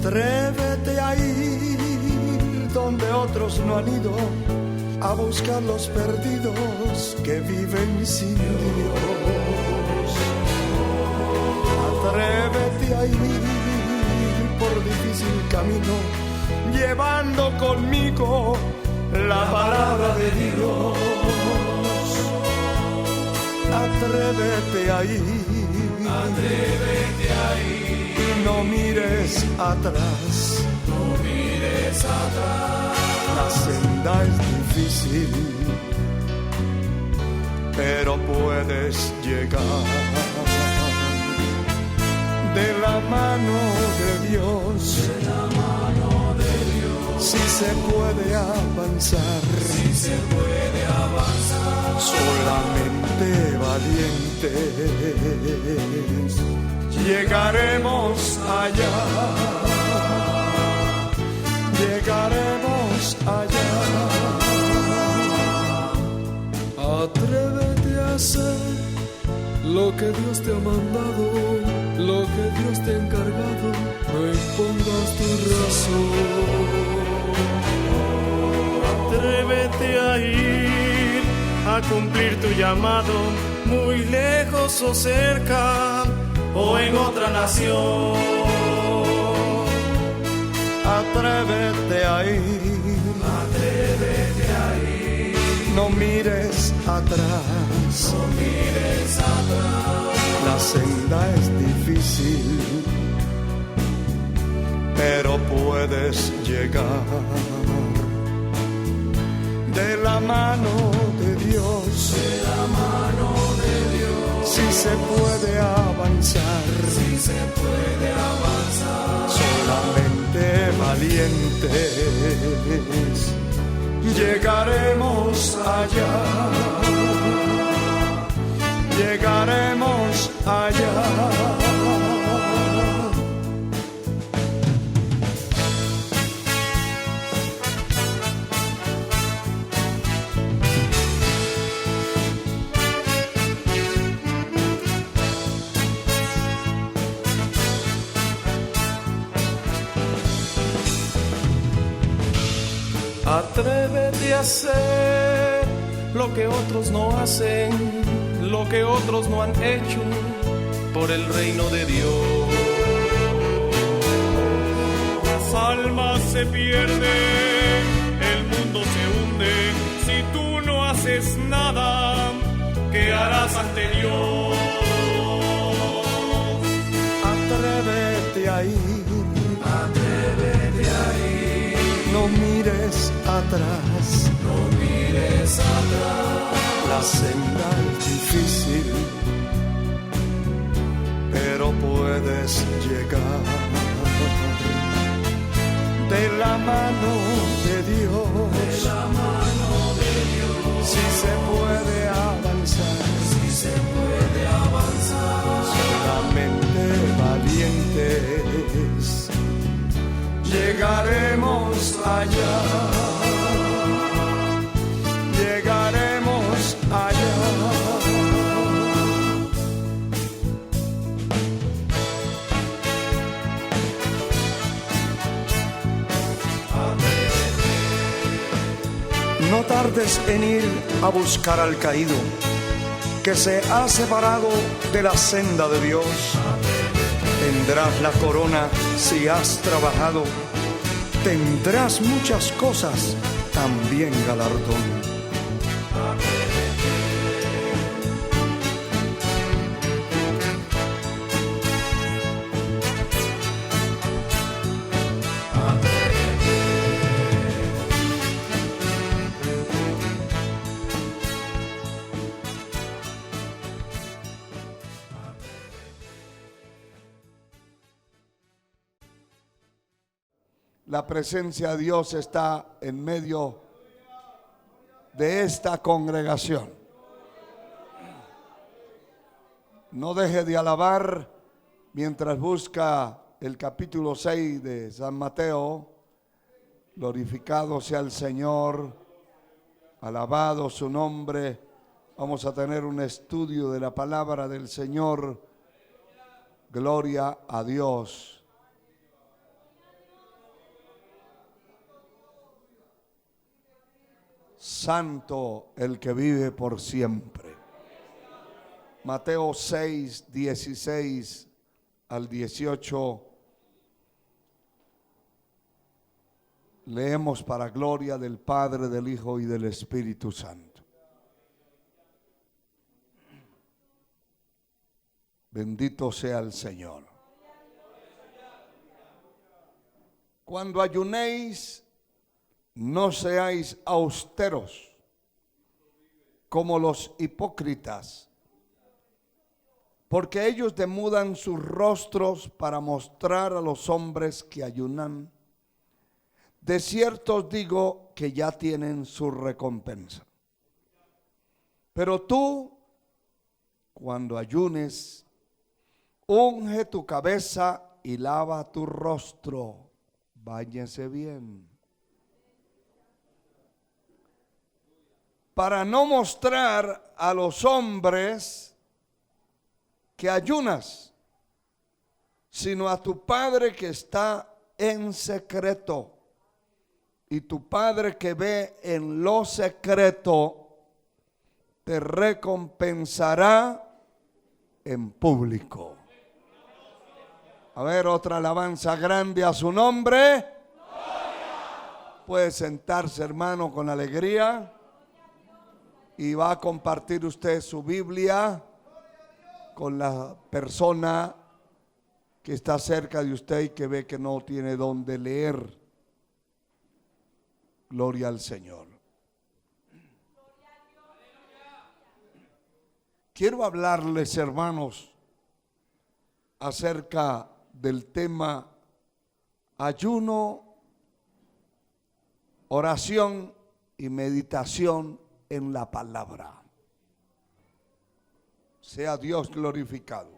Atrévete a ir donde otros no han ido, a buscar los perdidos que viven sin Dios. Atrévete a ir por difícil camino, llevando conmigo la palabra de Dios. Atrévete a ir y no mires atrás. No mires atrás. La senda es difícil, pero puedes llegar. De la mano de Dios, de la mano de Dios, sí se puede avanzar. sí se puede avanzar. Solamente valientes llegaremos allá. Llegaremos allá. Atrévete a hacer lo que Dios te ha mandado, lo que Dios te ha encargado, no impongas tu razón. Atrévete a ir a cumplir tu llamado, muy lejos o cerca, o en otra nación. Atrévete a ir, Atrévete a ir, no mires atrás. no mires atrás. La senda es difícil, pero puedes llegar. De la mano de Dios, De la mano de Dios, sí se puede avanzar. sí se puede avanzar. Solamente valientes llegaremos allá. Llegaremos allá. Atrévete a hacer lo que otros no hacen, lo que otros no han hecho por el reino de Dios. Las almas se pierden, el mundo se hunde. Si tú no haces nada, ¿qué harás ante Dios? Atrévete a ir, Atrévete a ir, no mires atrás. no mires atrás. La senda es difícil, pero puedes llegar. De la mano de Dios, De la mano de Dios, sí se puede avanzar. sí se puede avanzar. Solamente valientes llegaremos allá. Llegaremos allá. No tardes en ir a buscar al caído, que se ha separado de la senda de Dios. Tendrás la corona si has trabajado, tendrás muchas cosas, también galardón. La presencia de Dios está en medio de esta congregación. No deje de alabar mientras busca el capítulo 6 de San Mateo. Glorificado sea el Señor, alabado su nombre. Vamos a tener un estudio de la palabra del Señor. Gloria a Dios. santo el que vive por siempre. Mateo 6, 16 al 18. Leemos para gloria del Padre, del Hijo y del Espíritu Santo. Bendito sea el Señor. Cuando ayunéis, no seáis austeros como los hipócritas, porque ellos demudan sus rostros para mostrar a los hombres que ayunan. De cierto os digo que ya tienen su recompensa. Pero tú, cuando ayunes, unge tu cabeza y lava tu rostro. Báñese bien, para no mostrar a los hombres que ayunas, sino a tu Padre que está en secreto. Y tu Padre que ve en lo secreto te recompensará en público. A ver, otra alabanza grande a su nombre. Puede sentarse, hermano, con alegría. Y va a compartir usted su Biblia con la persona que está cerca de usted y que ve que no tiene dónde leer. Gloria al Señor. Quiero hablarles, hermanos, acerca del tema ayuno, oración y meditación en la palabra. Sea Dios glorificado.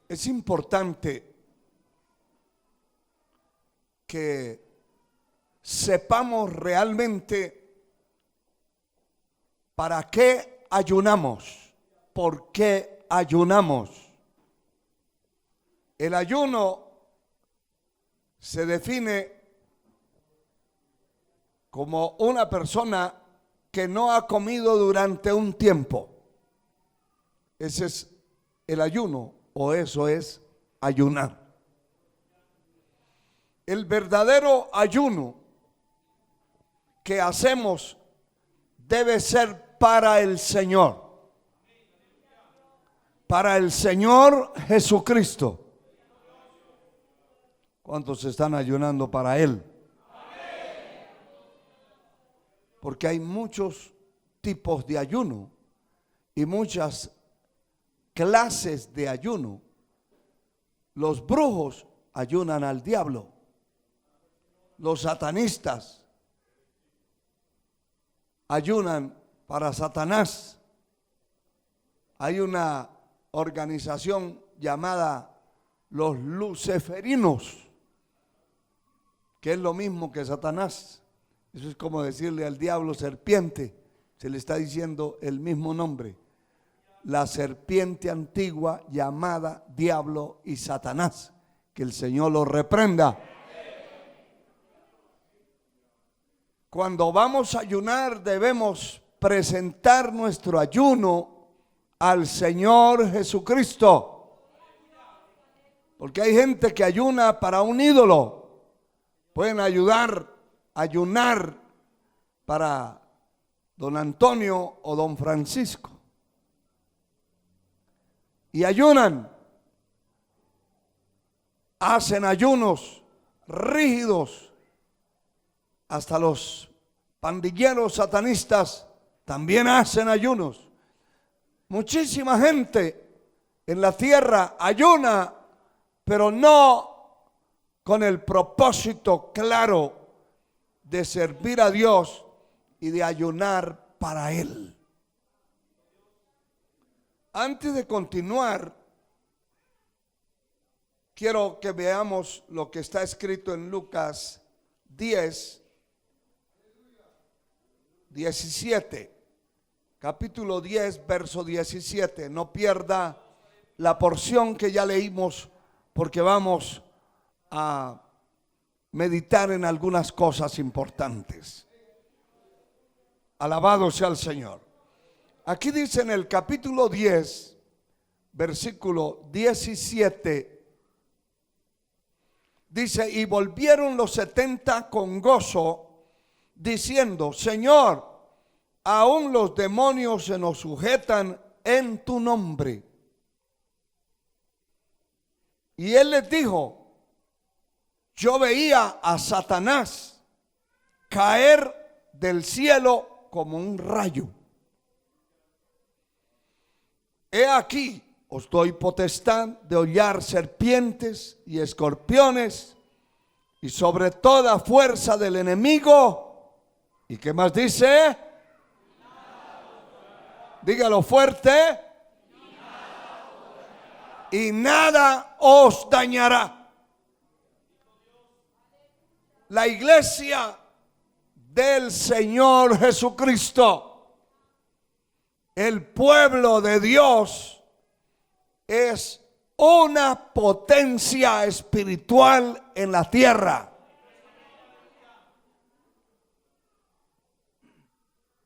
Es importante que sepamos realmente para qué ayunamos, por qué ayunamos. El ayuno se define como una persona que no ha comido durante un tiempo. Ese es el ayuno, o eso es ayunar. El verdadero ayuno que hacemos debe ser para el Señor. Para el Señor Jesucristo. ¿Cuántos están ayunando para Él? Porque hay muchos tipos de ayuno y muchas clases de ayuno. Los brujos ayunan al diablo. Los satanistas ayunan para Satanás. Hay una organización llamada los luciferinos, que es lo mismo que Satanás. Eso es como decirle al diablo serpiente. Se le está diciendo el mismo nombre. La serpiente antigua llamada diablo y Satanás. Que el Señor lo reprenda. Cuando vamos a ayunar debemos presentar nuestro ayuno al Señor Jesucristo. Porque hay gente que ayuna para un ídolo. Pueden ayunar para don Antonio o don Francisco. Y ayunan. Hacen ayunos rígidos. Hasta los pandilleros satanistas también hacen ayunos. Muchísima gente en la tierra ayuna, pero no con el propósito claro de servir a Dios y de ayunar para Él. Antes de continuar, quiero que veamos lo que está escrito en Lucas 10, 17. Capítulo 10, verso 17. No pierda la porción que ya leímos, porque vamos a meditar en algunas cosas importantes. Alabado sea el Señor. Aquí dice en el capítulo 10, versículo 17, dice: y volvieron los 70 con gozo, diciendo: Señor, aún los demonios se nos sujetan en tu nombre. Y él les dijo: yo veía a Satanás caer del cielo como un rayo. He aquí, os doy potestad de hollar serpientes y escorpiones y sobre toda fuerza del enemigo. ¿Y qué más dice? Dígalo fuerte. Y nada os dañará. La iglesia del Señor Jesucristo, el pueblo de Dios, es una potencia espiritual en la tierra.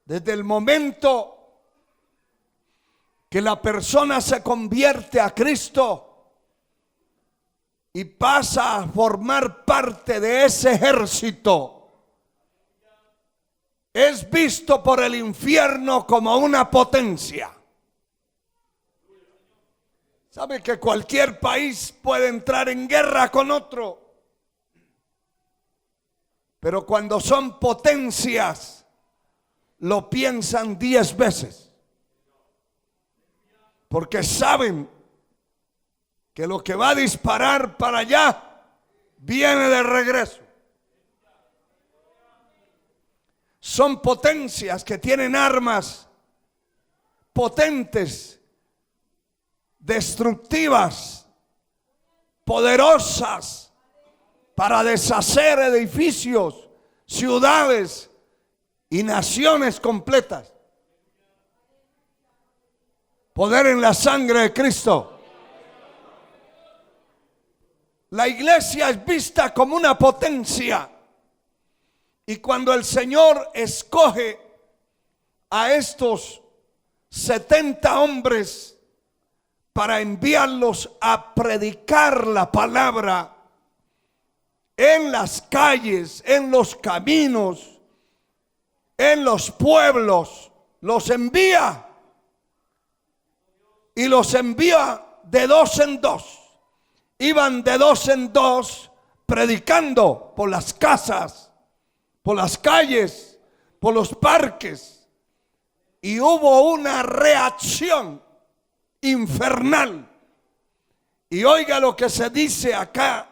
Desde el momento que la persona se convierte a Cristo y pasa a formar parte de ese ejército, es visto por el infierno como una potencia. ¿Sabe que cualquier país puede entrar en guerra con otro? Pero cuando son potencias, lo piensan 10 veces. Porque saben que lo que va a disparar para allá viene de regreso. Son potencias que tienen armas potentes, destructivas, poderosas, para deshacer edificios, ciudades y naciones completas. Poder en la sangre de Cristo. La iglesia es vista como una potencia. Y cuando el Señor escoge a estos 70 hombres para enviarlos a predicar la palabra en las calles, en los caminos, en los pueblos, los envía. Y los envía de 2 en 2. Iban de 2 en 2 predicando por las casas, por las calles, por los parques. Y hubo una reacción infernal. Y oiga lo que se dice acá: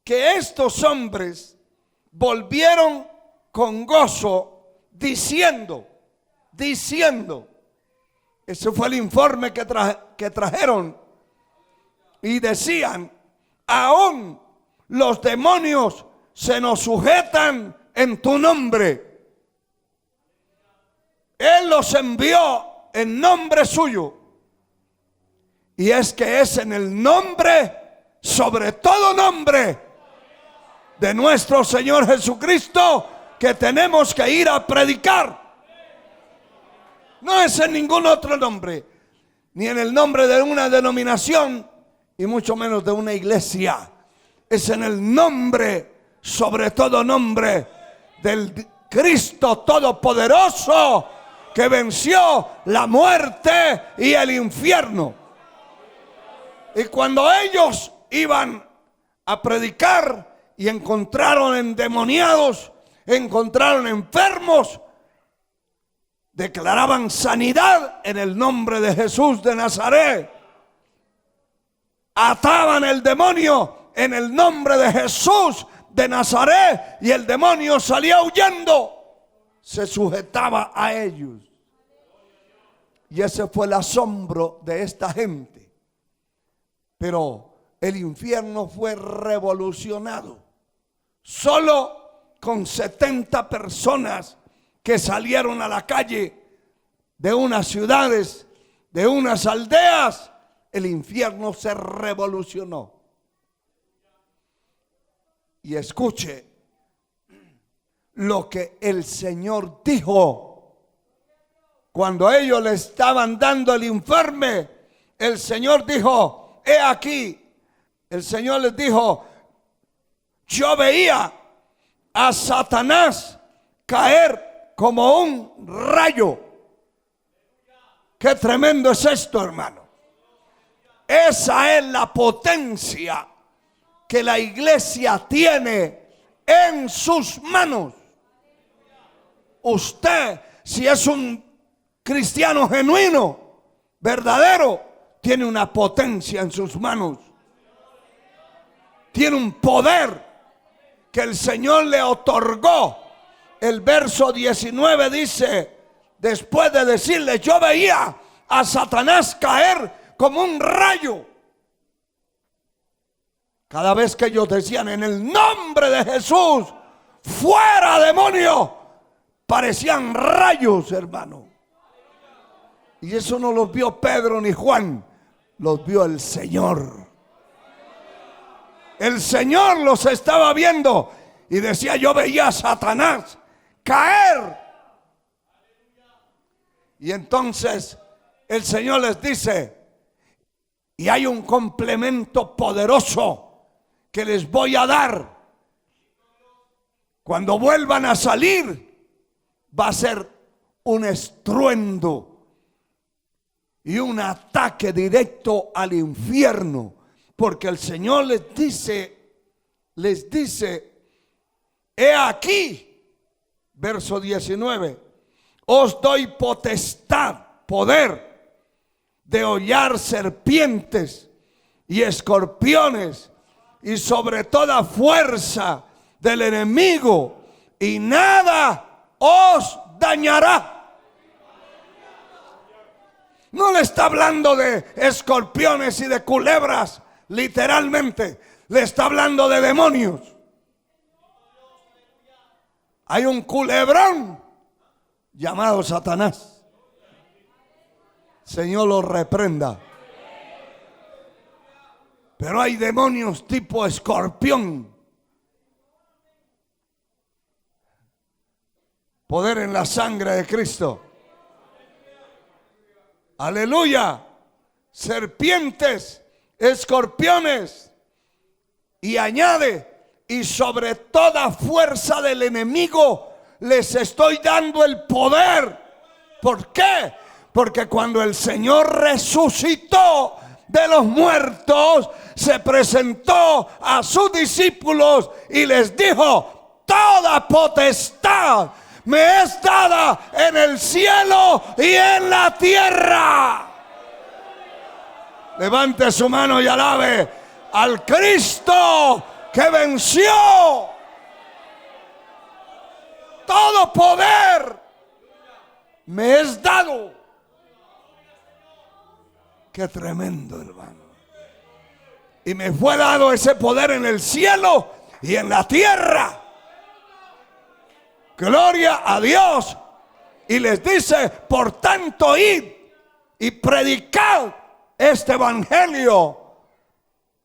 que estos hombres volvieron con gozo diciendo, ese fue el informe que trajeron, y decían: aún los demonios se nos sujetan en tu nombre. Él los envió en nombre suyo. Y es que es en el nombre, sobre todo nombre, de nuestro Señor Jesucristo que tenemos que ir a predicar. No es en ningún otro nombre, ni en el nombre de una denominación, y mucho menos de una iglesia. Es en el nombre, sobre todo nombre, del Cristo Todopoderoso, que venció la muerte y el infierno. Y cuando ellos iban a predicar y encontraron endemoniados, encontraron enfermos, declaraban sanidad en el nombre de Jesús de Nazaret. Ataban el demonio en el nombre de Jesús de Nazaret y el demonio salía huyendo. Se sujetaba a ellos. Y ese fue el asombro de esta gente. Pero el infierno fue revolucionado solo con 70 personas que salieron a la calle de unas ciudades, de unas aldeas. El infierno se revolucionó. y escuche lo que el Señor dijo. Cuando ellos le estaban dando el informe, el Señor dijo, he aquí, el Señor les dijo, yo veía a Satanás caer como un rayo. Qué tremendo es esto, hermano. Esa es la potencia que la iglesia tiene en sus manos. Usted, si es un cristiano genuino, verdadero, tiene una potencia en sus manos. Tiene un poder que el Señor le otorgó. El verso 19 dice, después de decirle, yo veía a Satanás caer como un rayo. Cada vez que ellos decían, en el nombre de Jesús, fuera demonio, parecían rayos, hermano. Y eso no los vio Pedro ni Juan, los vio el Señor. El Señor los estaba viendo y decía, yo veía a Satanás caer. Y entonces el Señor les dice, y hay un complemento poderoso que les voy a dar. Cuando vuelvan a salir, va a ser un estruendo y un ataque directo al infierno. Porque el Señor les dice, he aquí, verso 19, os doy potestad, poder de hollar serpientes y escorpiones y sobre toda fuerza del enemigo, y nada os dañará. No le está hablando de escorpiones y de culebras, literalmente. Le está hablando de demonios. Hay un culebrón llamado Satanás. Señor lo reprenda. Pero hay demonios tipo escorpión. Poder en la sangre de Cristo. Aleluya. Serpientes, escorpiones. Y añade, y sobre toda fuerza del enemigo les estoy dando el poder. ¿Por qué? Porque cuando el Señor resucitó de los muertos, se presentó a sus discípulos y les dijo, toda potestad me es dada en el cielo y en la tierra. Levante su mano y alabe al Cristo que venció. Todo poder me es dado. Qué tremendo, hermano. Y me fue dado ese poder en el cielo y en la tierra. Gloria a Dios. Y les dice, por tanto, id y predicad este evangelio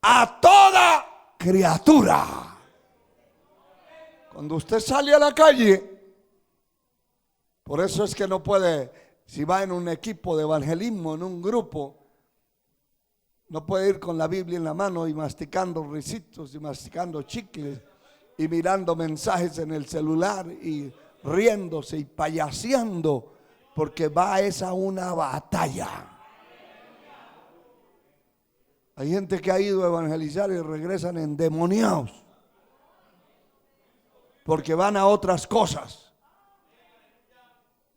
a toda criatura. Cuando usted sale a la calle, por eso es que no puede, si va en un equipo de evangelismo, en un grupo, no puede ir con la Biblia en la mano y masticando risitos y masticando chicles y mirando mensajes en el celular y riéndose y payaseando, porque va a una batalla. Hay gente que ha ido a evangelizar y regresan endemoniados porque van a otras cosas.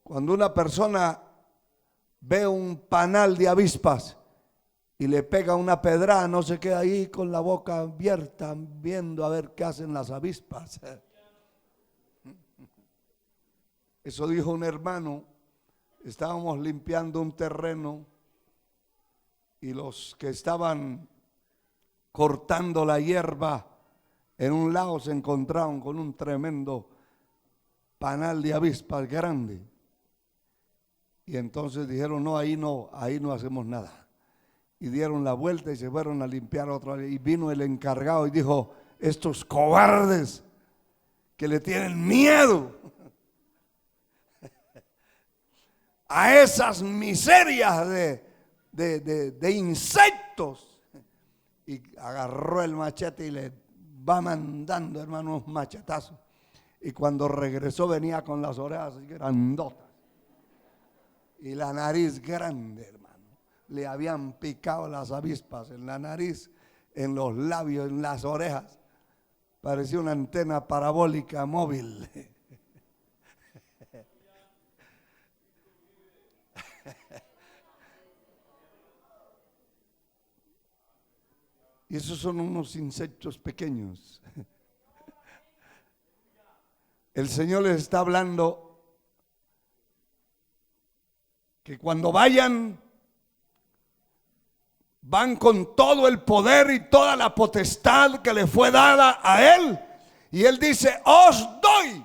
Cuando una persona ve un panal de avispas y le pega una pedrada, no se queda ahí con la boca abierta viendo a ver qué hacen las avispas. Eso dijo un hermano. Estábamos limpiando un terreno y los que estaban cortando la hierba en un lado se encontraron con un tremendo panal de avispas grande. Y entonces dijeron, no, ahí no hacemos nada. Y dieron la vuelta y se fueron a limpiar otra vez. Y vino el encargado y dijo, estos cobardes que le tienen miedo a esas miserias de insectos. Y agarró el machete y le va mandando, hermano, unos machetazos. Y cuando regresó venía con las orejas grandotas y la nariz grande, hermano. Le habían picado las avispas en la nariz, en los labios, en las orejas. Parecía una antena parabólica móvil. Y esos son unos insectos pequeños. El Señor les está hablando que cuando vayan, van con todo el poder y toda la potestad que le fue dada a Él. Y Él dice, os doy,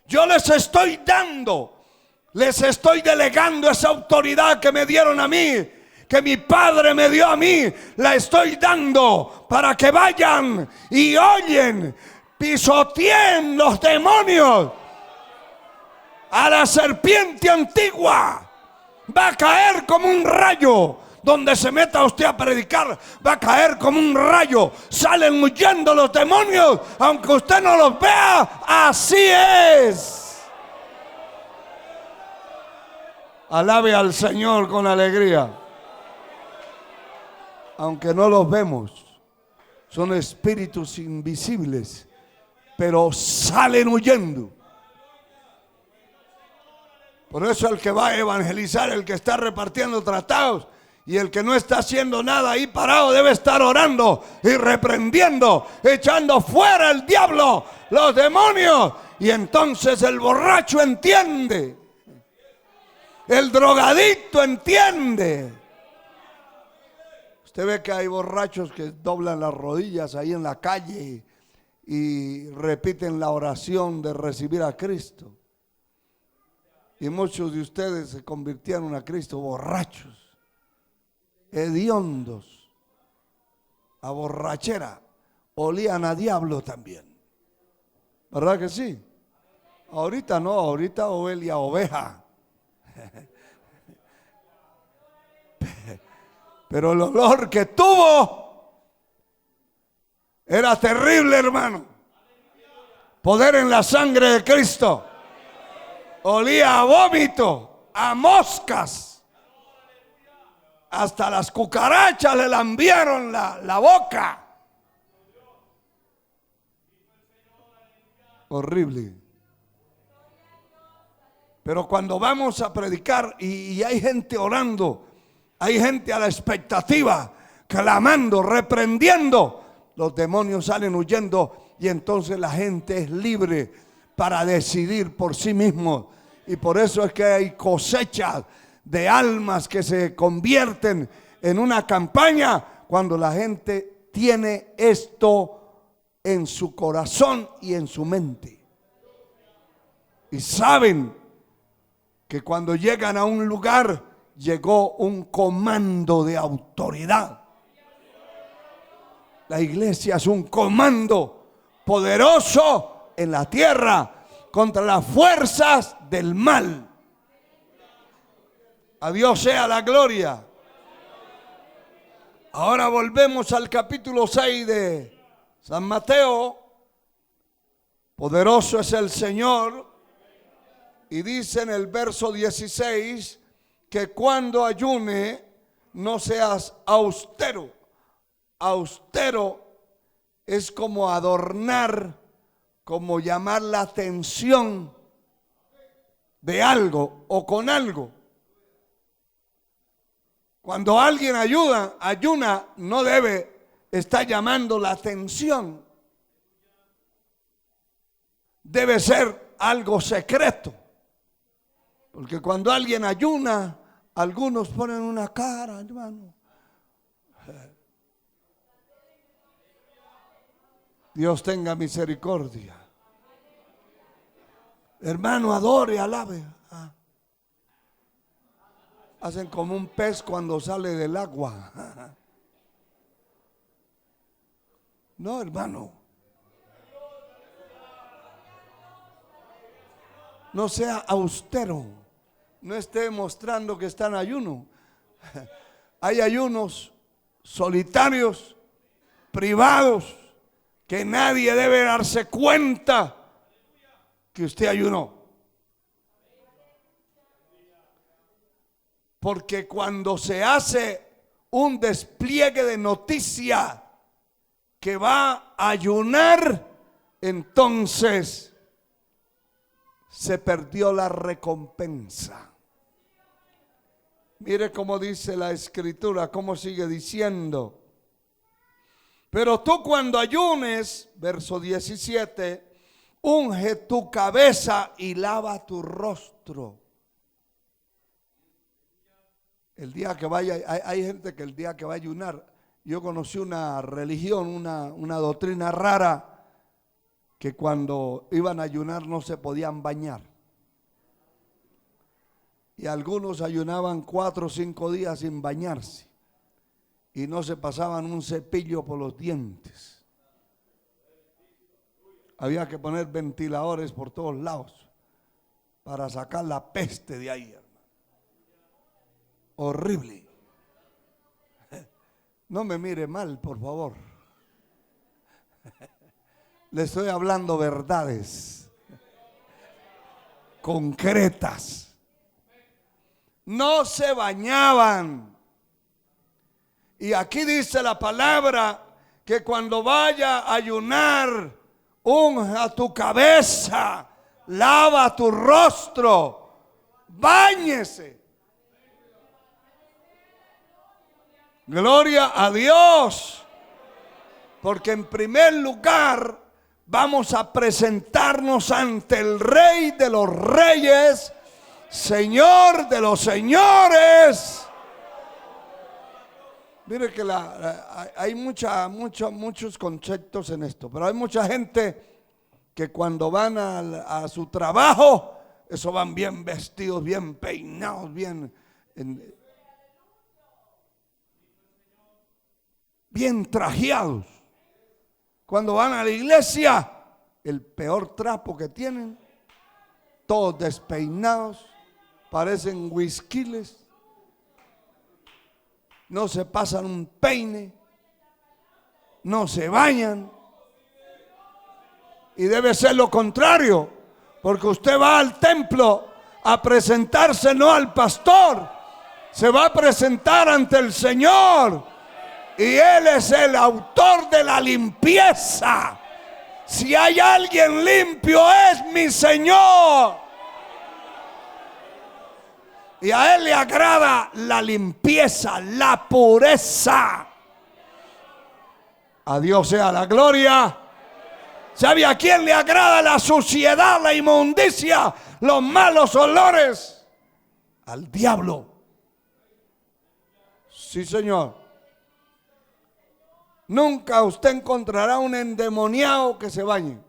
yo les estoy dando, les estoy delegando esa autoridad que me dieron a mí, que mi Padre me dio a mí, la estoy dando para que vayan y oyen, pisoteen los demonios. A la serpiente antigua va a caer como un rayo. Donde se meta usted a predicar, va a caer como un rayo. Salen huyendo los demonios, aunque usted no los vea. Así es. Alabe al Señor con alegría. Aunque no los vemos, son espíritus invisibles, pero salen huyendo. Por eso el que va a evangelizar, el que está repartiendo tratados, y el que no está haciendo nada ahí parado debe estar orando y reprendiendo, echando fuera el diablo, los demonios. Y entonces el borracho entiende, el drogadicto entiende. Usted ve que hay borrachos que doblan las rodillas ahí en la calle y repiten la oración de recibir a Cristo. Y muchos de ustedes se convirtieron a Cristo borrachos, hediondos, a borrachera, olían a diablo también. ¿Verdad que sí? Ahorita no, ahorita huele a oveja. Pero el olor que tuvo era terrible, hermano. Poder en la sangre de Cristo. Olía a vómito, a moscas. Hasta las cucarachas le lambieron la boca. Horrible. Pero cuando vamos a predicar y hay gente orando, hay gente a la expectativa, clamando, reprendiendo, los demonios salen huyendo y entonces la gente es libre para decidir por sí mismo. Y por eso es que hay cosechas de almas que se convierten en una campaña cuando la gente tiene esto en su corazón y en su mente. Y saben que cuando llegan a un lugar, llegó un comando de autoridad. La iglesia es un comando poderoso en la tierra contra las fuerzas del mal. A Dios sea la gloria. Ahora volvemos al capítulo 6 de San Mateo. Poderoso es el Señor. Y dice en el verso 16 que cuando ayune no seas austero. Austero es como adornar, como llamar la atención de algo o con algo. Cuando alguien ayuna, no debe estar llamando la atención. Debe ser algo secreto. Porque cuando alguien ayuna, algunos ponen una cara, hermano. Dios tenga misericordia. Hermano, adore, alabe. Hacen como un pez cuando sale del agua. No, hermano, No sea austero. No esté mostrando que está en ayuno. Hay ayunos solitarios, privados, que nadie debe darse cuenta que usted ayunó. Porque cuando se hace un despliegue de noticia que va a ayunar, entonces se perdió la recompensa. Mire cómo dice la Escritura, cómo sigue diciendo. Pero tú cuando ayunes, verso 17, unge tu cabeza y lava tu rostro. El día que vaya, hay gente que el día que va a ayunar, yo conocí una religión, una doctrina rara, que cuando iban a ayunar no se podían bañar. Y algunos ayunaban 4 o 5 días sin bañarse y no se pasaban un cepillo por los dientes. Había que poner ventiladores por todos lados para sacar la peste de ahí, hermano. Horrible. No me mire mal, por favor. Le estoy hablando verdades concretas. No se bañaban. Y aquí dice la palabra que cuando vaya a ayunar, unja tu cabeza, lava tu rostro, báñese. Gloria a Dios. Porque en primer lugar vamos a presentarnos ante el Rey de los Reyes, Señor de los señores. Mire que hay muchos conceptos en esto, pero hay mucha gente que cuando van a su trabajo, eso van bien vestidos, bien peinados, bien trajeados. Cuando van a la iglesia, el peor trapo que tienen, todos despeinados, parecen whiskyles, no se pasan un peine, no se bañan. Y debe ser lo contrario, porque usted va al templo a presentarse no al pastor, se va a presentar ante el Señor, y Él es el autor de la limpieza. Si hay alguien limpio es mi Señor. Y a Él le agrada la limpieza, la pureza. A Dios sea la gloria. ¿Sabe a quién le agrada la suciedad, la inmundicia, los malos olores? Al diablo. Sí, Señor. Nunca usted encontrará un endemoniado que se bañe.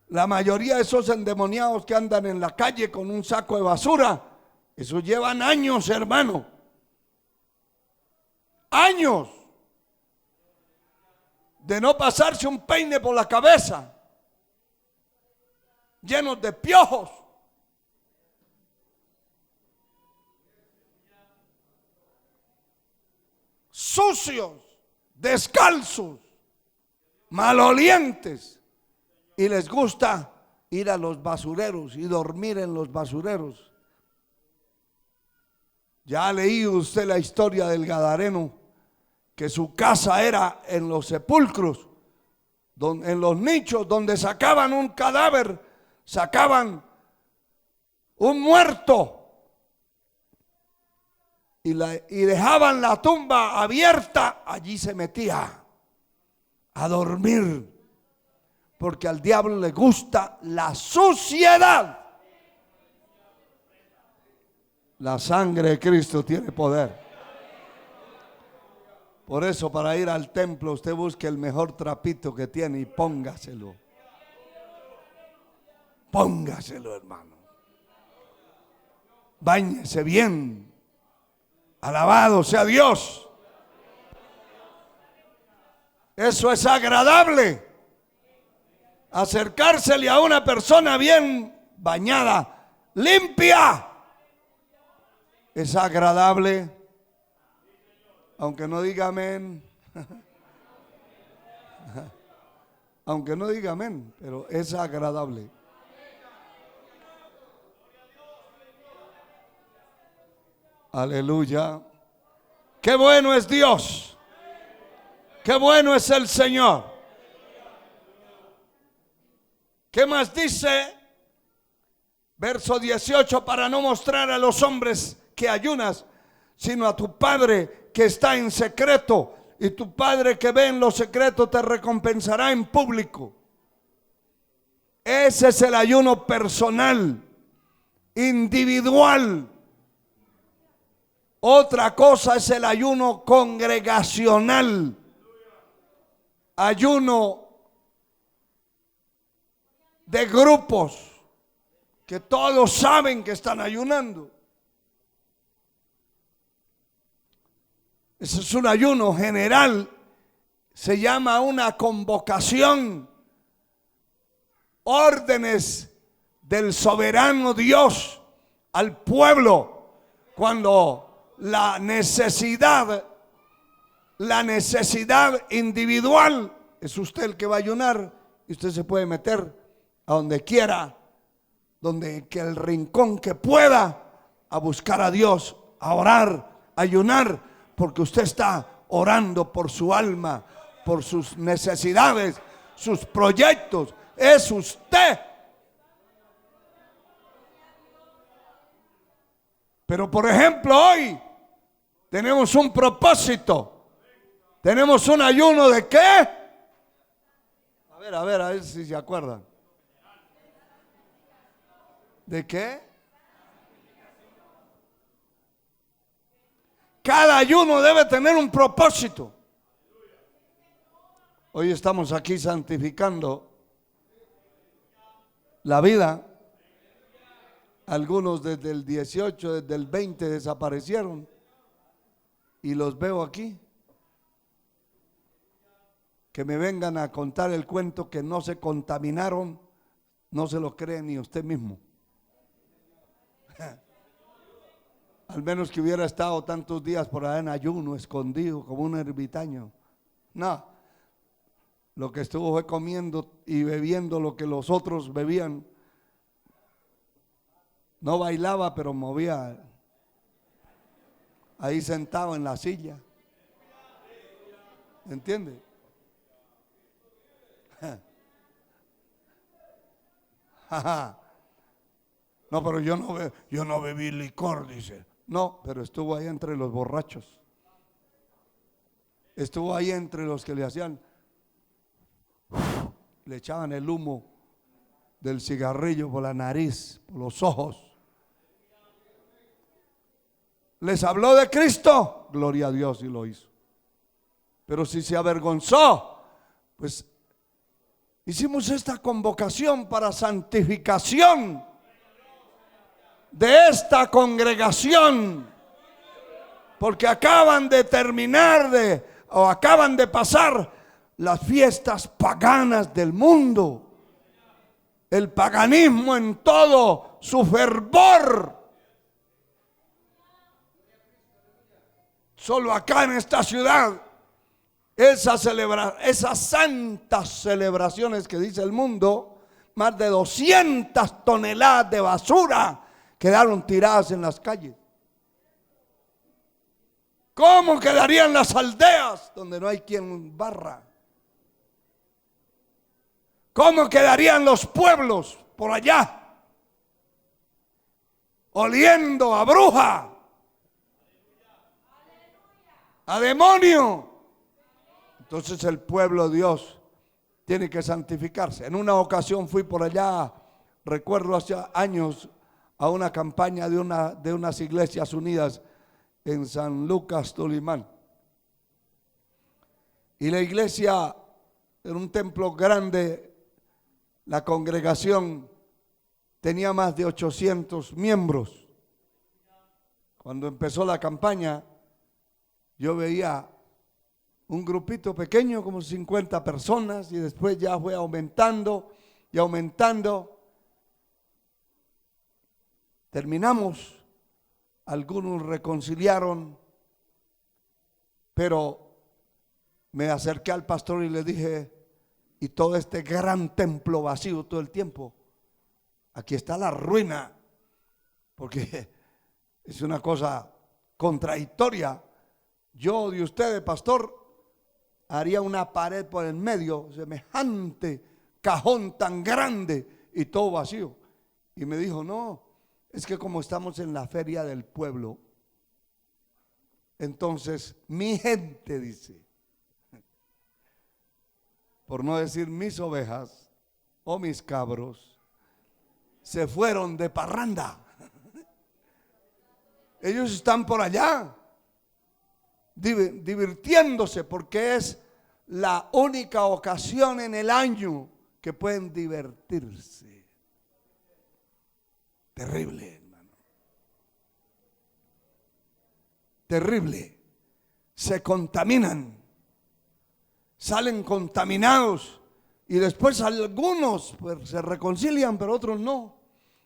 La mayoría de esos endemoniados que andan en la calle con un saco de basura, esos llevan años, hermano. Años de no pasarse un peine por la cabeza, llenos de piojos. Sucios, descalzos, malolientes. Y les gusta ir a los basureros y dormir en los basureros. Ya ha leído usted la historia del Gadareno, que su casa era en los sepulcros, en los nichos donde sacaban un cadáver, sacaban un muerto y dejaban la tumba abierta. Allí se metía a dormir. Porque al diablo le gusta la suciedad. La sangre de Cristo tiene poder. Por eso, para ir al templo, usted busque el mejor trapito que tiene y póngaselo. Póngaselo, hermano. Báñese bien. Alabado sea Dios. Eso es agradable Acercársele a una persona bien bañada, limpia, es agradable, aunque no diga amén. Aunque no diga amén, pero es agradable. Aleluya. Qué bueno es Dios. Qué bueno es el Señor. ¿Qué más dice? Verso 18, para no mostrar a los hombres que ayunas, sino a tu Padre que está en secreto, y tu Padre que ve en lo secreto te recompensará en público. Ese es el ayuno personal, individual. Otra cosa es el ayuno congregacional, ayuno de grupos que todos saben que están ayunando. Ese es un ayuno general, se llama una convocación, órdenes del soberano Dios al pueblo cuando la necesidad individual, es usted el que va a ayunar y usted se puede meter a donde quiera, donde que el rincón que pueda, a buscar a Dios, a orar, a ayunar, porque usted está orando por su alma, por sus necesidades, sus proyectos. Es usted. Pero por ejemplo hoy tenemos un propósito. Tenemos un ayuno ¿de qué? A ver si se acuerdan. ¿De qué? Cada ayuno debe tener un propósito. Hoy estamos aquí santificando la vida. Algunos desde el 18, desde el 20 desaparecieron y los veo aquí. Que me vengan a contar el cuento que no se contaminaron, no se lo cree ni usted mismo. Al menos que hubiera estado tantos días por allá en ayuno, escondido como un ermitaño. No, lo que estuvo fue comiendo y bebiendo lo que los otros bebían. No bailaba, pero movía. Ahí sentado en la silla. ¿Entiende? No, pero yo no bebí licor, dice. No, pero estuvo ahí entre los borrachos. Estuvo ahí entre los que le hacían, le echaban el humo del cigarrillo por la nariz, por los ojos. Les habló de Cristo, gloria a Dios, y lo hizo. Pero si se avergonzó, pues hicimos esta convocación para santificación de esta congregación, porque acaban de terminar acaban de pasar las fiestas paganas del mundo, el paganismo en todo su fervor. Solo acá en esta ciudad, esas santas celebraciones que dice el mundo, más de 200 toneladas de basura quedaron tiradas en las calles. ¿Cómo quedarían las aldeas donde no hay quien barra? ¿Cómo quedarían los pueblos por allá? Oliendo a bruja, a demonio. Entonces el pueblo de Dios tiene que santificarse. En una ocasión fui por allá, recuerdo hace años, a una campaña de unas iglesias unidas en San Lucas, Tolimán. Y la iglesia era un templo grande, la congregación tenía más de 800 miembros. Cuando empezó la campaña, yo veía un grupito pequeño, como 50 personas, y después ya fue aumentando y aumentando. Terminamos, algunos reconciliaron, pero me acerqué al pastor y le dije, y todo este gran templo vacío todo el tiempo, aquí está la ruina, porque es una cosa contradictoria. Yo de ustedes, pastor, haría una pared por el medio, semejante cajón tan grande y todo vacío. Y me dijo, no, es que como estamos en la feria del pueblo, entonces mi gente, dice, por no decir mis ovejas o mis cabros, se fueron de parranda. Ellos están por allá divirtiéndose, porque es la única ocasión en el año que pueden divertirse. Terrible, hermano. Terrible. Se contaminan, salen contaminados y después algunos pues se reconcilian, pero otros no.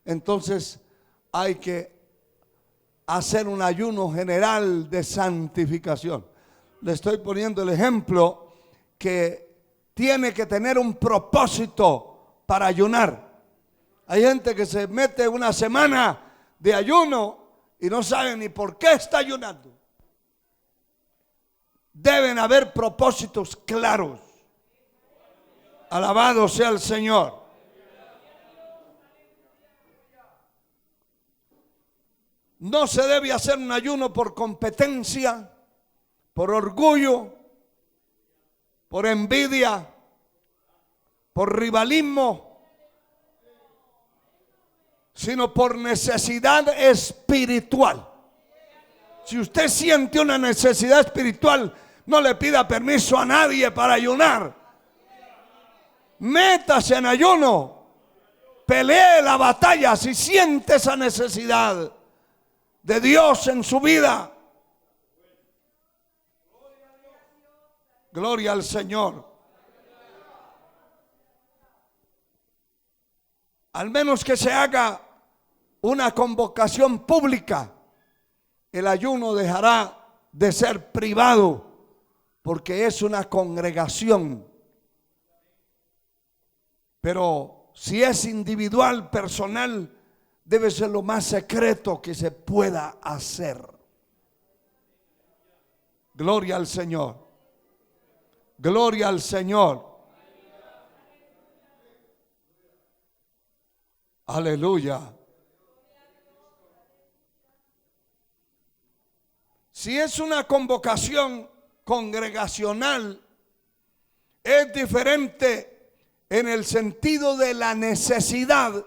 Entonces hay que hacer un ayuno general de santificación. Le estoy poniendo el ejemplo que tiene que tener un propósito para ayunar. Hay gente que se mete una semana de ayuno y no sabe ni por qué está ayunando. Deben haber propósitos claros. Alabado sea el Señor. No se debe hacer un ayuno por competencia, por orgullo, por envidia, por rivalismo, sino por necesidad espiritual. Si usted siente una necesidad espiritual, no le pida permiso a nadie para ayunar. Métase en ayuno, pelee la batalla si siente esa necesidad de Dios en su vida. Gloria al Señor. Al menos que se haga una convocación pública, el ayuno dejará de ser privado, porque es una congregación. Pero si es individual, personal, debe ser lo más secreto que se pueda hacer. Gloria al Señor. Gloria al Señor. Aleluya. Si es una convocación congregacional, es diferente en el sentido de la necesidad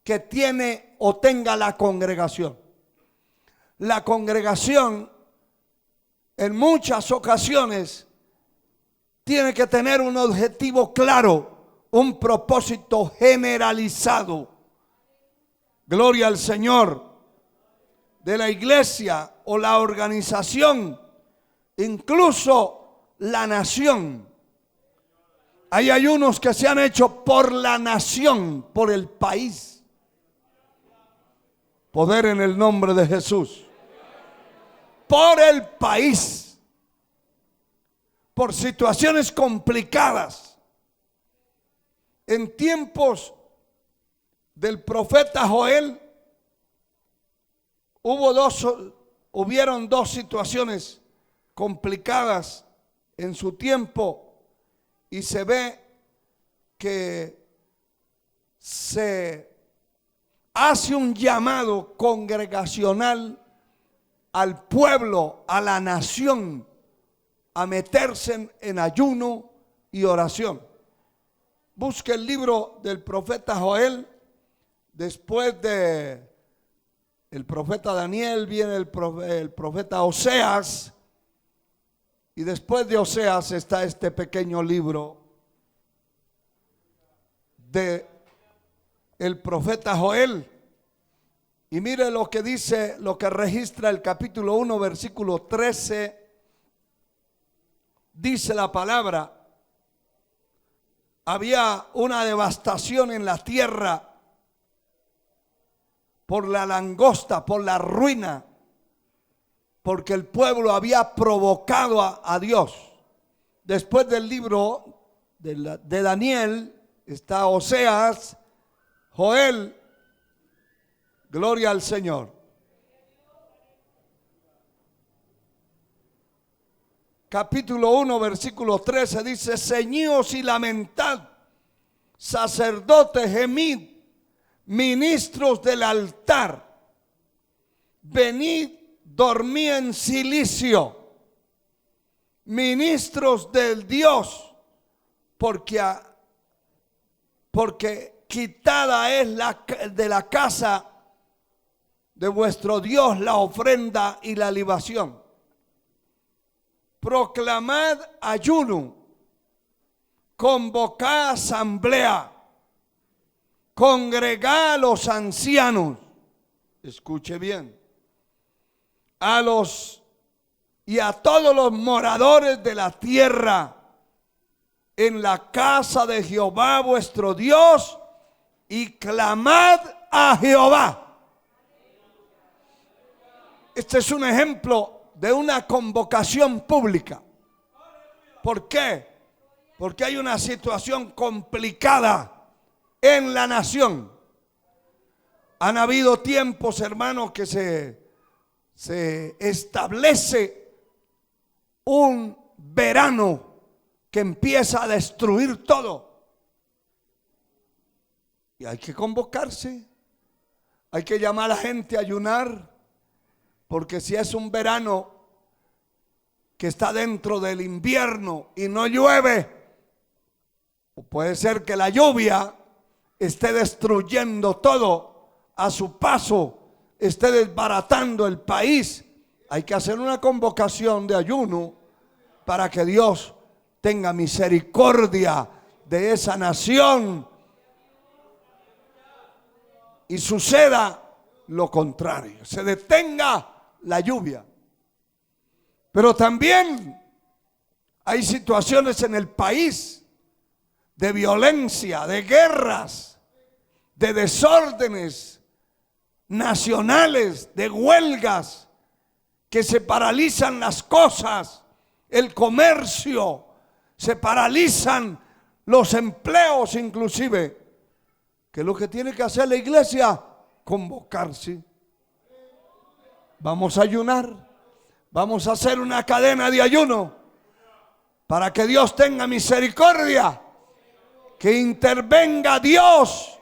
que tiene o tenga la congregación. La congregación en muchas ocasiones tiene que tener un objetivo claro, un propósito generalizado. Gloria al Señor. De la iglesia o la organización, incluso la nación. Hay ayunos que se han hecho por la nación, por el país. Poder en el nombre de Jesús. Por el país. Por situaciones complicadas. En tiempos del profeta Joel, hubieron dos situaciones complicadas en su tiempo, y se ve que se hace un llamado congregacional al pueblo, a la nación, a meterse en ayuno y oración. Busque el libro del profeta Joel. Después de el profeta Daniel viene el profeta Oseas, y después de Oseas está este pequeño libro de el profeta Joel. Y mire lo que dice, lo que registra el capítulo 1, versículo 13. Dice la palabra: había una devastación en la tierra por la langosta, por la ruina, porque el pueblo había provocado a Dios. Después del libro de Daniel está Oseas, Joel, gloria al Señor. Capítulo 1, versículo 13 dice: ceñíos y lamentad, sacerdotes, gemid, ministros del altar, venid, dormí en silicio, ministros del Dios, porque quitada es de la casa de vuestro Dios la ofrenda y la libación. Proclamad ayuno, convocad asamblea, congregad a los ancianos, escuche bien, y a todos los moradores de la tierra, en la casa de Jehová vuestro Dios, y clamad a Jehová. Este es un ejemplo de una convocación pública. ¿Por qué? Porque hay una situación complicada en la nación. Han habido tiempos, hermanos, que se establece un verano que empieza a destruir todo. Y hay que convocarse. Hay que llamar a la gente a ayunar. Porque si es un verano que está dentro del invierno y no llueve, o puede ser que la lluvia esté destruyendo todo a su paso, esté desbaratando el país, hay que hacer una convocación de ayuno para que Dios tenga misericordia de esa nación y suceda lo contrario, se detenga la lluvia. Pero también hay situaciones en el país de violencia, de guerras, de desórdenes nacionales, de huelgas, que se paralizan las cosas, el comercio, se paralizan los empleos inclusive. ¿Qué es lo que tiene que hacer la iglesia? Convocarse. Vamos a ayunar, vamos a hacer una cadena de ayuno para que Dios tenga misericordia, que intervenga Dios.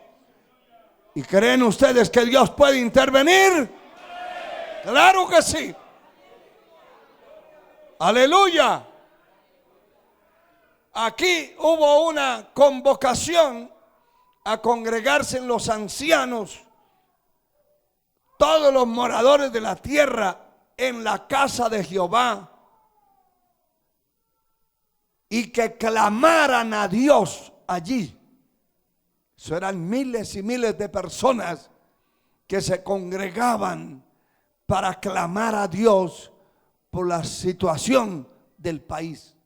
¿Y creen ustedes que Dios puede intervenir? Claro que sí. Aleluya. Aquí hubo una convocación a congregarse en los ancianos, todos los moradores de la tierra, en la casa de Jehová, y que clamaran a Dios allí. Eso eran miles y miles de personas que se congregaban para clamar a Dios por la situación del país.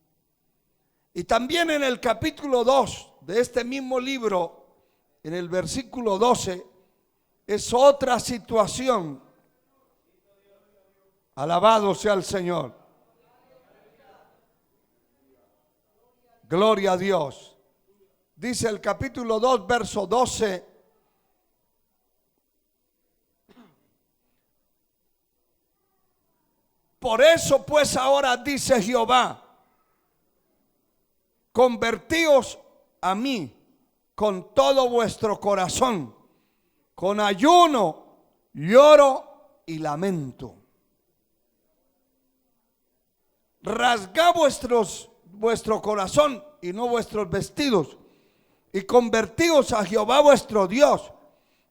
Y también en el capítulo 2 de este mismo libro, en el versículo 12, es otra situación. Alabado sea el Señor. Gloria a Dios. Dice el capítulo 2, verso 12. Por eso pues ahora dice Jehová, convertíos a mí con todo vuestro corazón, con ayuno, lloro y lamento. Rasgad vuestro corazón y no vuestros vestidos, y convertíos a Jehová vuestro Dios,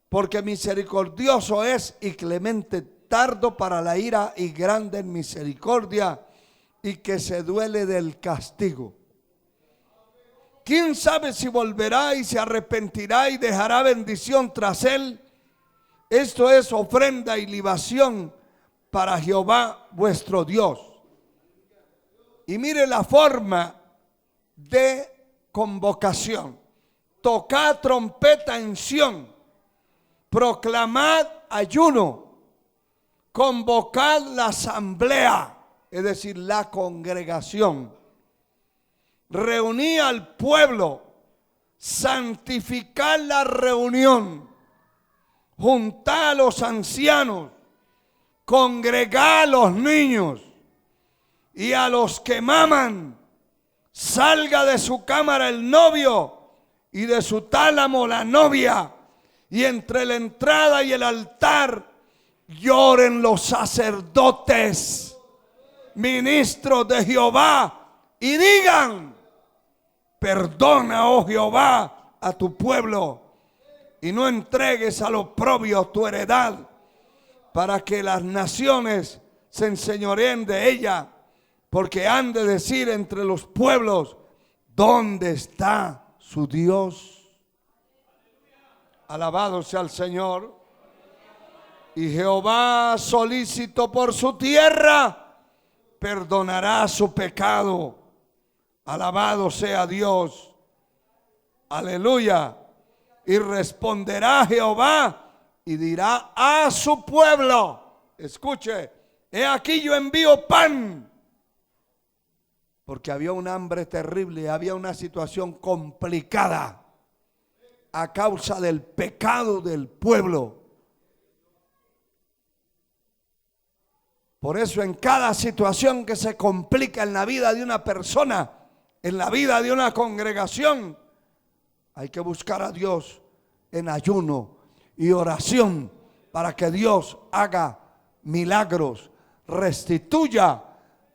porque misericordioso es y clemente, tardo para la ira y grande en misericordia, y que se duele del castigo. ¿Quién sabe si volverá y se arrepentirá y dejará bendición tras él? Esto es ofrenda y libación para Jehová vuestro Dios. Y mire la forma de convocación. Tocad trompeta en Sión, proclamad ayuno, convocad la asamblea, es decir, la congregación. Reuní al pueblo, santificad la reunión, juntad a los ancianos, congregad a los niños y a los que maman. Salga de su cámara el novio y de su tálamo la novia, y entre la entrada y el altar lloren los sacerdotes, ministros de Jehová, y digan: perdona, oh Jehová, a tu pueblo, y no entregues al oprobio tu heredad, para que las naciones se enseñoreen de ella, porque han de decir entre los pueblos: ¿dónde está su Dios? Alabado sea el Señor. Y Jehová, solícito por su tierra, perdonará su pecado. Alabado sea Dios. Aleluya. Y responderá Jehová y dirá a su pueblo: escuche, he aquí yo envío pan. Porque había un hambre terrible, había una situación complicada a causa del pecado del pueblo. Por eso en cada situación que se complica en la vida de una persona, en la vida de una congregación, hay que buscar a Dios en ayuno y oración para que Dios haga milagros, restituya,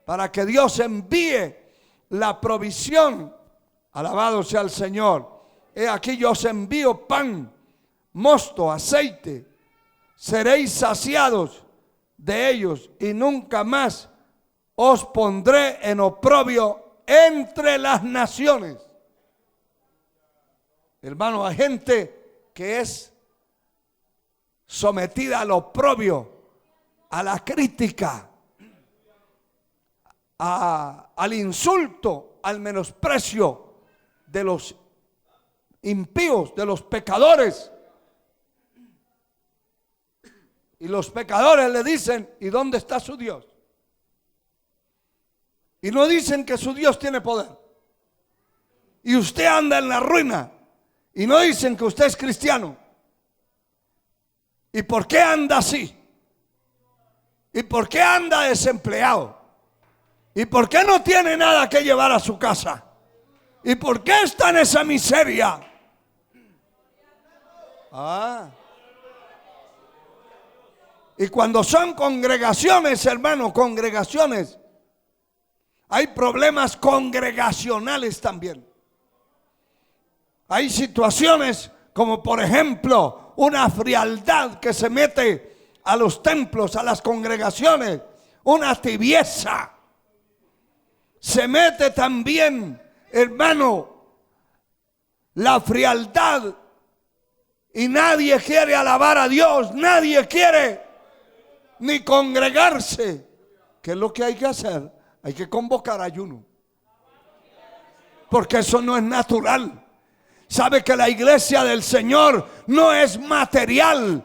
para que Dios envíe la provisión. Alabado sea el Señor. He aquí yo os envío pan, mosto, aceite. Seréis saciados de ellos y nunca más os pondré en oprobio entre las naciones. Hermano, hay gente que es sometida al oprobio, a la crítica, al insulto, al menosprecio de los impíos, de los pecadores. Y los pecadores le dicen: ¿y dónde está su Dios? Y no dicen que su Dios tiene poder. Y usted anda en la ruina y no dicen que usted es cristiano. ¿Y por qué anda así? ¿Y por qué anda desempleado? ¿Y por qué no tiene nada que llevar a su casa? ¿Y por qué está en esa miseria? Y cuando son congregaciones, hermano, congregaciones, hay problemas congregacionales también. Hay situaciones como, por ejemplo, una frialdad que se mete a los templos, a las congregaciones, una tibieza. Se mete también, hermano, la frialdad, y nadie quiere alabar a Dios, nadie quiere ni congregarse. ¿Qué es lo que hay que hacer? Hay que convocar ayuno, porque eso no es natural. Sabe que la iglesia del Señor no es material,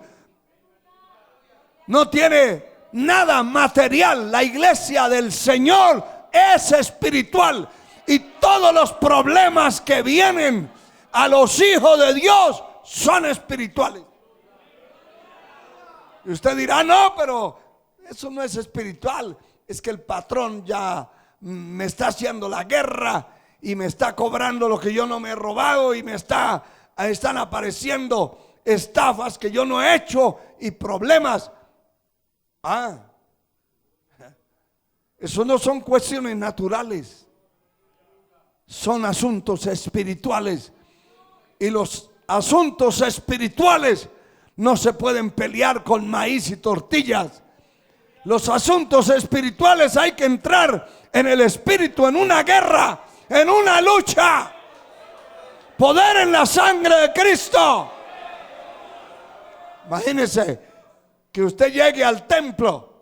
no tiene nada material. La iglesia del Señor es espiritual, y todos los problemas que vienen a los hijos de Dios son espirituales. Y usted dirá: no, pero eso no es espiritual. Es que el patrón ya me está haciendo la guerra y me está cobrando lo que yo no me he robado, y me están apareciendo estafas que yo no he hecho y problemas. Eso no son cuestiones naturales, son asuntos espirituales. Y los asuntos espirituales no se pueden pelear con maíz y tortillas. Los asuntos espirituales hay que entrar en el espíritu, en una guerra, en una lucha. Poder en la sangre de Cristo. Imagínese que usted llegue al templo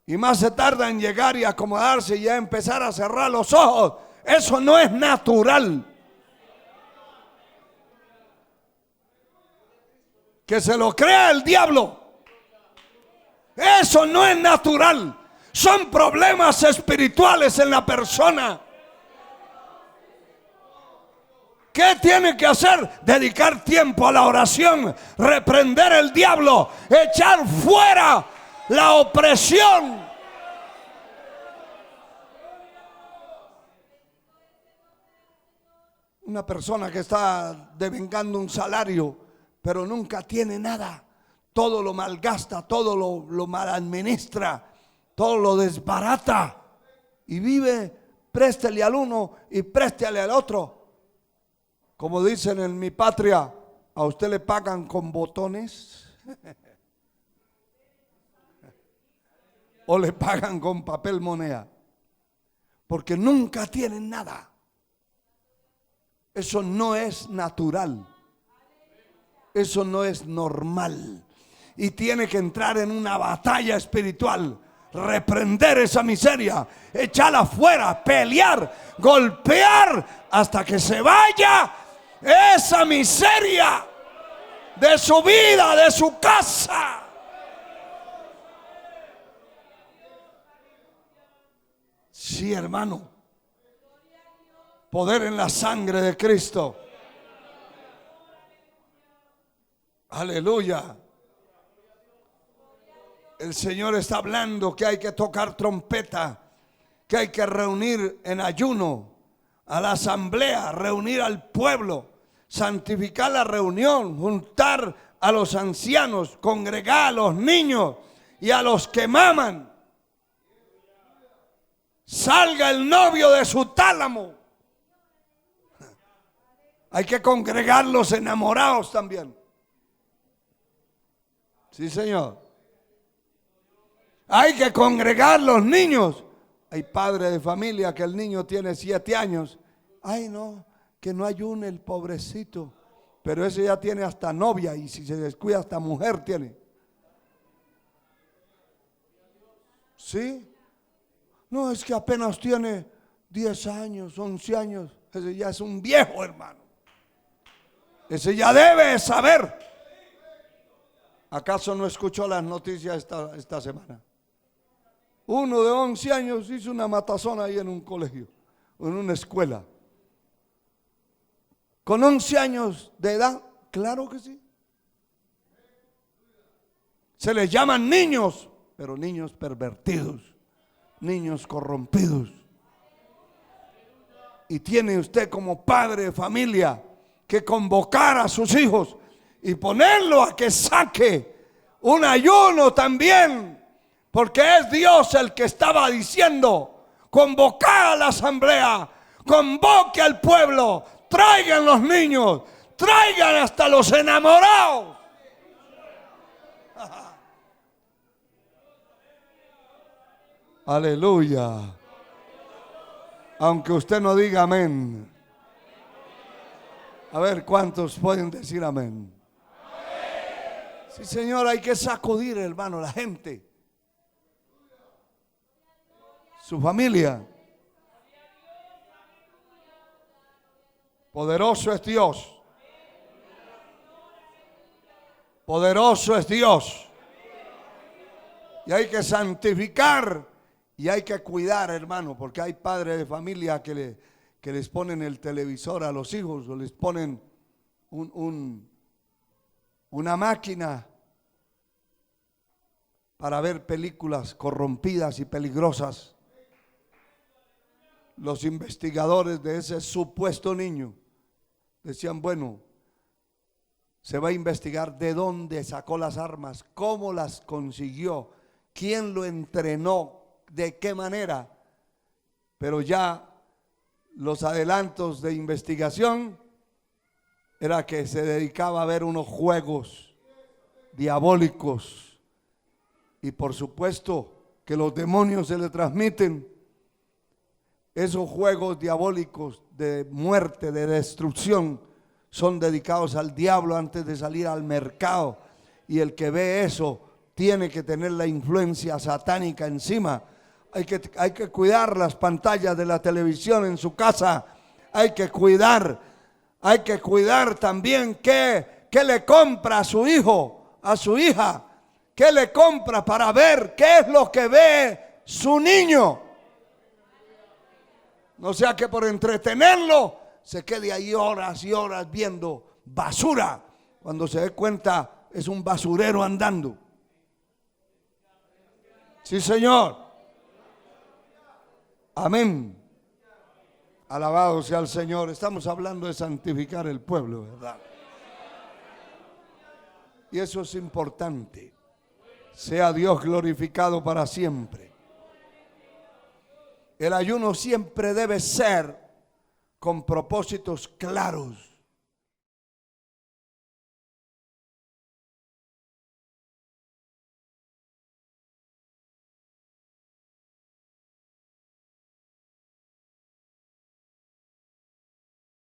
y más se tarda en llegar y acomodarse y ya empezar a cerrar los ojos. Eso no es natural. Que se lo crea el diablo. Eso no es natural. Son problemas espirituales en la persona. ¿Qué tiene que hacer? Dedicar tiempo a la oración, reprender el diablo, echar fuera la opresión. Una persona que está devengando un salario, pero nunca tiene nada. Todo lo malgasta, todo lo mal administra, todo lo desbarata. Y vive, préstele al uno y préstele al otro. Como dicen en mi patria, ¿a usted le pagan con botones? ¿O le pagan con papel moneda? Porque nunca tienen nada. Eso no es natural. Eso no es normal. Y tiene que entrar en una batalla espiritual. Reprender esa miseria, echarla fuera, pelear, golpear hasta que se vaya esa miseria de su vida, de su casa. Sí, hermano. Poder en la sangre de Cristo. Aleluya. El Señor está hablando que hay que tocar trompeta, que hay que reunir en ayuno a la asamblea, reunir al pueblo, santificar la reunión, juntar a los ancianos, congregar a los niños y a los que maman. Salga el novio de su tálamo. Hay que congregar los enamorados también. Sí, Señor. Hay que congregar los niños. Hay padres de familia que el niño tiene 7 años. Ay, no, que no ayune el pobrecito. Pero ese ya tiene hasta novia y si se descuida hasta mujer tiene. ¿Sí? No, es que apenas tiene 10 años, 11 años. Ese ya es un viejo, hermano. Ese ya debe saber. ¿Acaso no escuchó las noticias esta semana? Uno de 11 años hizo una matazón ahí en un colegio, en una escuela. ¿Con 11 años de edad? Claro que sí. Se les llaman niños, pero niños pervertidos, niños corrompidos. Y tiene usted como padre de familia que convocar a sus hijos y ponerlo a que saque un ayuno también. Porque es Dios el que estaba diciendo, convocar a la asamblea, convoque al pueblo, traigan los niños, traigan hasta los enamorados. Aleluya. Aunque usted no diga amén. A ver cuántos pueden decir amén. Sí, Señor, hay que sacudir, hermano, la gente. Su familia. Poderoso es Dios. Poderoso es Dios. Y hay que santificar y hay que cuidar, hermano, porque hay padres de familia que les ponen el televisor a los hijos o les ponen una máquina para ver películas corrompidas y peligrosas. Los investigadores de ese supuesto niño decían, bueno, se va a investigar de dónde sacó las armas, cómo las consiguió, quién lo entrenó, de qué manera. Pero ya los adelantos de investigación era que se dedicaba a ver unos juegos diabólicos. Y por supuesto que los demonios se le transmiten. Esos juegos diabólicos de muerte, de destrucción, son dedicados al diablo antes de salir al mercado. Y el que ve eso tiene que tener la influencia satánica encima. Hay que cuidar las pantallas de la televisión en su casa. Hay que cuidar también qué ¿Qué le compra a su hijo, a su hija? ¿Qué le compra para ver qué es lo que ve su niño? No sea que por entretenerlo se quede ahí horas y horas viendo basura. Cuando se dé cuenta es un basurero andando. Sí, Señor. Amén. Alabado sea el Señor. Estamos hablando de santificar el pueblo, ¿verdad? Y eso es importante. Sea Dios glorificado para siempre. El ayuno siempre debe ser con propósitos claros.